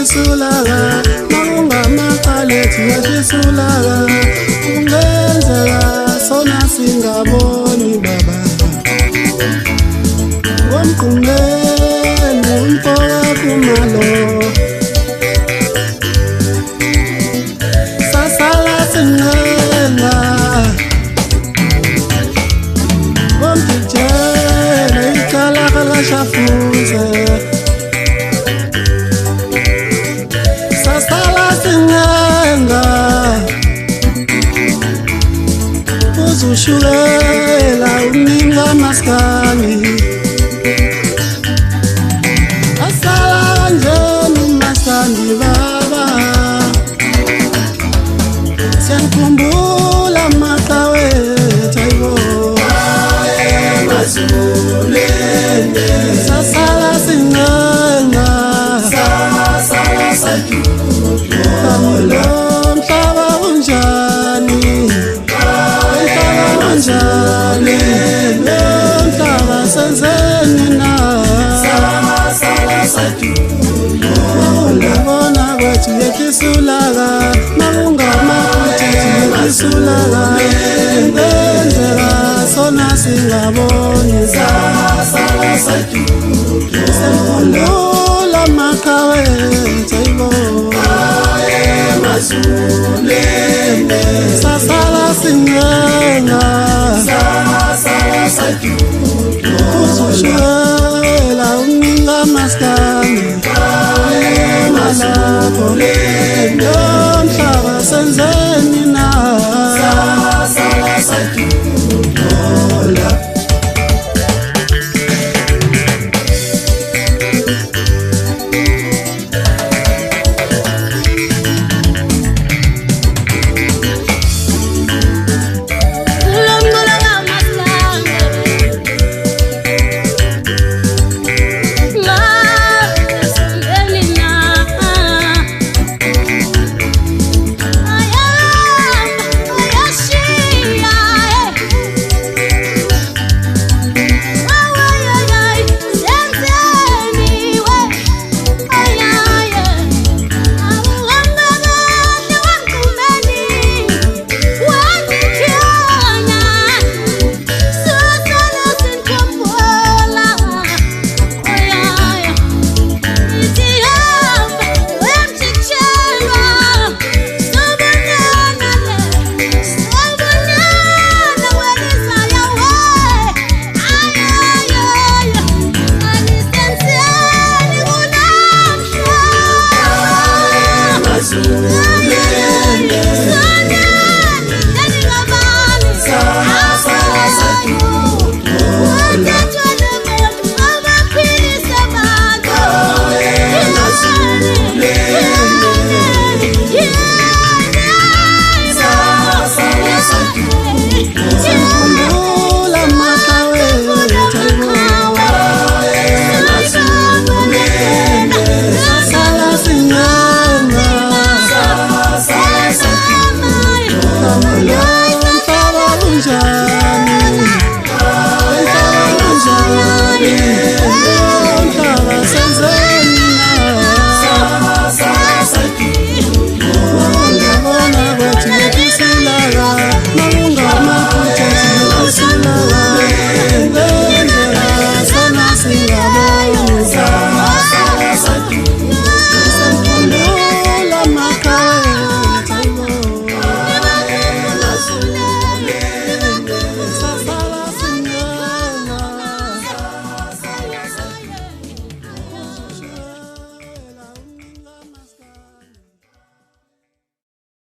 Sulaga, makungamaqalethi yashisulaga, kungenzeka sona singaboni baba. Ngomqumeni umfoka kumalo, sasala singenga, ngomdijele ikalakala shafuze. Uzushukela uninga maskani, asala njeni maskani baba. Siyankhumbula makawethu ayibo, mazulele sasala singenga, sasala sajulo. Mhlaba unjani, njani lomhlaba senzeni na, sala sajulo. Ngibona kwethu yekhisulaga, makungamakuthi yekhisulaga, ngenzeka sona singaboni. Sala sajulo, senkhumbula makawethu ayibo, mazulele sasala singenga, sasala sajulo. Uzushukela uninga maskani.